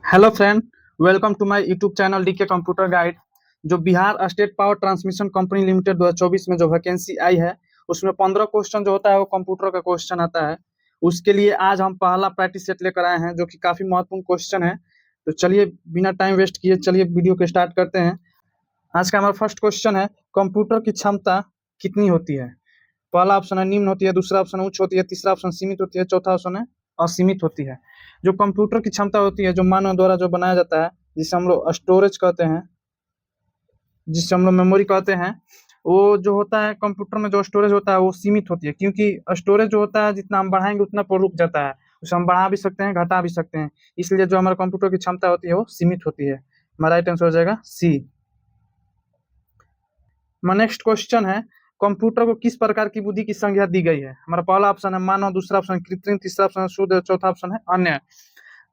Hello friend, welcome to my YouTube channel DK computer guide. जो Bihar state power transmission company limited 2024 में जो vacancy आई है, उसमें 15 question जो होता है वो कंप्यूटर का क्वेश्चन आता है। उसके लिए आज हम पहला प्रैक्टिस सेट लेकर आए हैं, जो कि काफी महत्वपूर्ण क्वेश्चन है। तो चलिए बिना टाइम वेस्ट किए चलिए वीडियो को स्टार्ट करते हैं। आज का हमारा फर्स्ट क्वेश्चन है, कंप्यूटर की क्षमता कितनी होती है? पहला ऑप्शन है निम्न होती है, दूसरा ऑप्शन उच्च होती है, तीसरा ऑप्शन सीमित होती है, चौथा ऑप्शन है असीमित होती है। जो कंप्यूटर की क्षमता होती है, जो मानव द्वारा जो बनाया जाता है, जिसे हम लोग स्टोरेज कहते हैं, जिसे हम लोग मेमोरी कहते हैं, वो जो होता है कंप्यूटर में जो स्टोरेज होता है वो सीमित होती है। क्योंकि स्टोरेज जो होता है जितना हम बढ़ाएंगे उतना पर रुक जाता है, उसे हम बढ़ा भी सकते हैं घटा भी सकते हैं। इसलिए जो हमारा कंप्यूटर की क्षमता होती है वो सीमित होती है। हमारा राइट आंसर हो जाएगा सी। नेक्स्ट क्वेश्चन है, कंप्यूटर को किस प्रकार की बुद्धि की संज्ञा दी गई है? हमारा पहला ऑप्शन है मानव, दूसरा ऑप्शन कृत्रिम, तीसरा ऑप्शन शुद्ध, चौथा ऑप्शन है अन्य।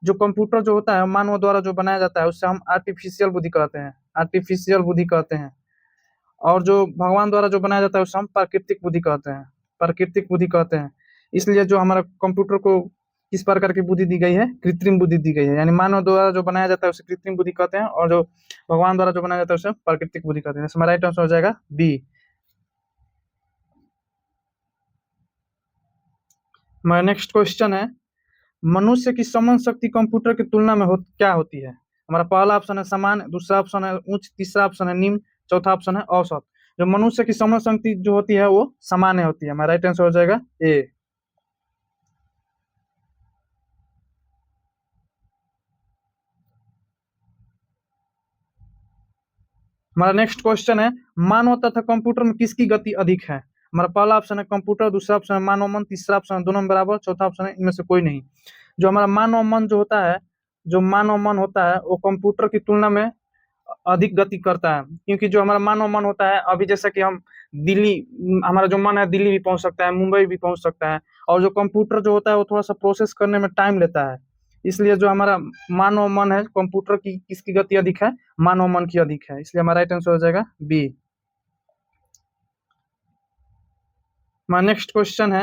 जो कंप्यूटर जो होता है मानव द्वारा जो बनाया जाता है उससे हम आर्टिफिशियल बुद्धि कहते हैं, आर्टिफिशियल बुद्धि कहते हैं। और जो भगवान द्वारा जो बनाया जाता है उसे हम प्राकृतिक बुद्धि कहते हैं, प्राकृतिक बुद्धि कहते हैं। इसलिए जो हमारा कंप्यूटर को किस प्रकार की बुद्धि दी गई है? कृत्रिम बुद्धि दी गई है। यानी मानव द्वारा जो बनाया जाता है उसे कृत्रिम बुद्धि कहते हैं, और जो भगवान द्वारा जो बनाया जाता है उसे प्राकृतिक बुद्धि कहते हैं। हमारा राइट आंसर हो जाएगा बी। हमारा नेक्स्ट क्वेश्चन है, मनुष्य की समझ शक्ति कंप्यूटर की तुलना में क्या होती है? हमारा पहला ऑप्शन है समान, दूसरा ऑप्शन है उच्च, तीसरा ऑप्शन है निम्न, चौथा ऑप्शन है औसत। जो मनुष्य की समझ शक्ति जो होती है वो सामान्य होती है। हमारा राइट आंसर हो जाएगा ए। हमारा नेक्स्ट क्वेश्चन है, मानव तथा कंप्यूटर में किसकी गति अधिक है? हमारा पहला ऑप्शन है कंप्यूटर, दूसरा ऑप्शन है मानव मन, तीसरा ऑप्शन है दोनों बराबर, चौथा ऑप्शन है इनमें से कोई नहीं। जो हमारा मानव मन जो होता है, जो मानव मन होता है वो कंप्यूटर की तुलना में अधिक गति करता है। क्योंकि जो हमारा मानव मन होता है, अभी जैसा कि हम दिल्ली, हमारा जो मन है दिल्ली भी पहुंच सकता है, मुंबई भी पहुंच सकता है। और जो कंप्यूटर जो होता है वो थोड़ा सा प्रोसेस करने में टाइम लेता है। इसलिए जो हमारा मानव मन है, कंप्यूटर की किसकी गति अधिक है? मानव मन की अधिक है। इसलिए हमारा राइट आंसर हो जाएगा बी। हमारा नेक्स्ट क्वेश्चन है,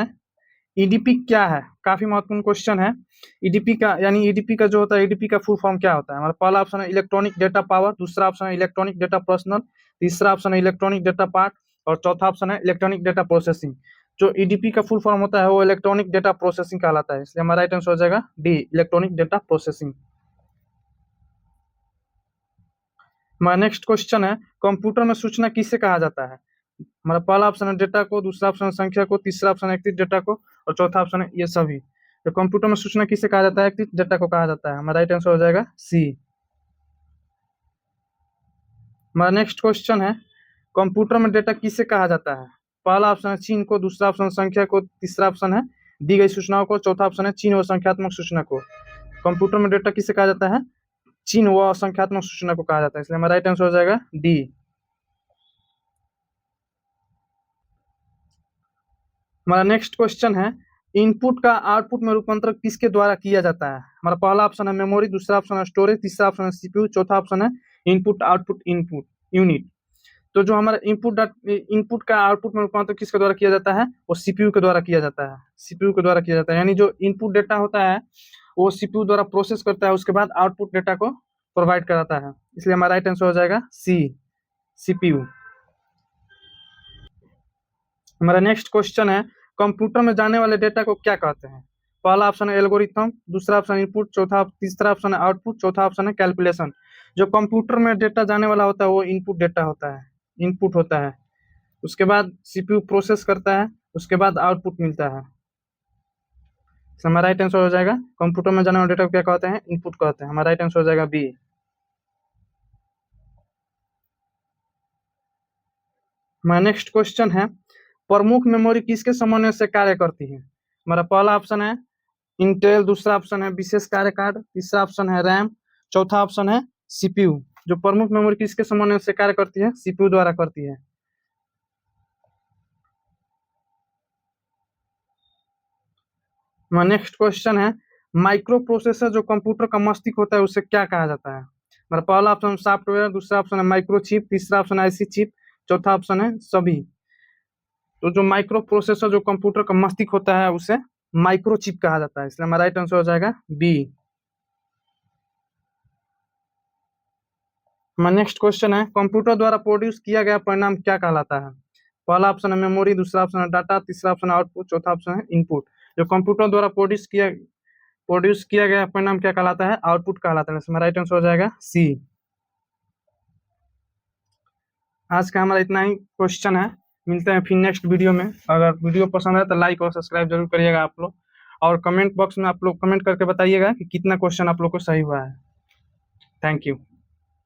ईडीपी क्या है? काफी महत्वपूर्ण क्वेश्चन है। ईडीपी का यानी ईडीपी का जो होता है, ईडीपी का फुल फॉर्म क्या होता है? हमारा पहला ऑप्शन है इलेक्ट्रॉनिक डेटा पावर, दूसरा ऑप्शन है इलेक्ट्रॉनिक डेटा पर्सनल, तीसरा ऑप्शन है इलेक्ट्रॉनिक डेटा पार्ट, और चौथा ऑप्शन है इलेक्ट्रॉनिक डेटा प्रोसेसिंग। जो ईडीपी का फुल फॉर्म होता है वो इलेक्ट्रॉनिक डेटा प्रोसेसिंग कहलाता है। इसलिए हमारा राइट आंसर हो जाएगा डी, इलेक्ट्रॉनिक डेटा प्रोसेसिंग। हमारा नेक्स्ट क्वेश्चन है, कंप्यूटर में सूचना किसे कहा जाता है? हमारा पहला ऑप्शन है डेटा को, दूसरा ऑप्शन है संख्या को, तीसरा ऑप्शन है एक्टिव डेटा को, और चौथा ऑप्शन है ये सभी। तो कंप्यूटर में सूचना किसे कहा जाता है? एक्टिव डेटा को कहा जाता है। हमारा राइट आंसर हो जाएगा सी। हमारा नेक्स्ट क्वेश्चन है, कंप्यूटर में डेटा किसे कहा जाता है? पहला ऑप्शन है चिन्ह को, दूसरा ऑप्शन है संख्या को, तीसरा ऑप्शन है दी गई सूचनाओं को, चौथा ऑप्शन है चिन्ह और संख्यात्मक सूचना को। कंप्यूटर में डेटा किसे कहा जाता है? चिन्ह व संख्यात्मक सूचना को कहा जाता है। इसलिए हमारा राइट आंसर हो जाएगा डी। हमारा नेक्स्ट क्वेश्चन है, इनपुट का आउटपुट में रूपांतरण किसके द्वारा किया जाता है? हमारा पहला ऑप्शन है मेमोरी, दूसरा ऑप्शन है स्टोरेज, तीसरा ऑप्शन है सीपीयू, चौथा ऑप्शन है इनपुट आउटपुट इनपुट यूनिट। तो जो हमारा इनपुट का आउटपुट में रूपांतरण किसके द्वारा किया जाता है? वो सीपीयू के द्वारा किया जाता है, सीपीयू के द्वारा किया जाता है। यानी जो इनपुट डेटा होता है वो सीपीयू द्वारा प्रोसेस करता है, उसके बाद आउटपुट डेटा को प्रोवाइड कराता है। इसलिए हमारा राइट आंसर हो जाएगा सी, सीपीयू। हमारा नेक्स्ट क्वेश्चन है, कंप्यूटर में जाने वाले डेटा को क्या कहते हैं? पहला ऑप्शन है एल्गोरिथम, दूसरा ऑप्शन इनपुट, तीसरा ऑप्शन है आउटपुट, चौथा ऑप्शन है कैलकुलेशन। जो कंप्यूटर में डेटा जाने वाला होता है वो इनपुट डेटा होता है, इनपुट होता है। उसके बाद सीपीयू प्रोसेस करता है, उसके बाद आउटपुट मिलता है। हमारा राइट आंसर हो जाएगा, कंप्यूटर में जाने वाले डेटा को क्या कहते हैं? इनपुट कहते हैं। हमारा राइट आंसर हो जाएगा बी। हमारा नेक्स्ट क्वेश्चन है, प्रमुख मेमोरी किसके समन्वय से कार्य करती है? हमारा पहला ऑप्शन है इंटेल, दूसरा ऑप्शन है विशेष कार्य कार्ड, तीसरा ऑप्शन है रैम, चौथा ऑप्शन है सीपीयू। जो प्रमुख मेमोरी किसके समन्वय से कार्य करती है? सीपीयू द्वारा करती है। हमारा नेक्स्ट क्वेश्चन है, माइक्रो प्रोसेसर जो कंप्यूटर का मस्तिष्क होता है उसे क्या कहा जाता है? हमारा पहला ऑप्शन सॉफ्टवेयर, दूसरा ऑप्शन है माइक्रो चिप, तीसरा ऑप्शन आईसी चिप, चौथा ऑप्शन है सभी। तो जो माइक्रो प्रोसेसर जो कंप्यूटर का मस्तिष्क होता है उसे माइक्रो चिप कहा जाता है। इसलिए हमारा राइट आंसर हो जाएगा बी। हमारा नेक्स्ट क्वेश्चन है, कंप्यूटर द्वारा प्रोड्यूस किया गया परिणाम क्या कहलाता है? पहला ऑप्शन है मेमोरी, दूसरा ऑप्शन है डाटा, तीसरा ऑप्शन है आउटपुट, चौथा ऑप्शन है इनपुट। जो कंप्यूटर द्वारा प्रोड्यूस किया गया परिणाम क्या कहलाता है? आउटपुट कहलाता है। इसमें राइट आंसर हो जाएगा सी। आज का हमारा इतना ही क्वेश्चन है, मिलते हैं फिर नेक्स्ट वीडियो में। अगर वीडियो पसंद है तो लाइक और सब्सक्राइब जरूर करिएगा आप लोग, और कमेंट बॉक्स में आप लोग कमेंट करके बताइएगा कि कितना क्वेश्चन आप लोग को सही हुआ है। Thank you.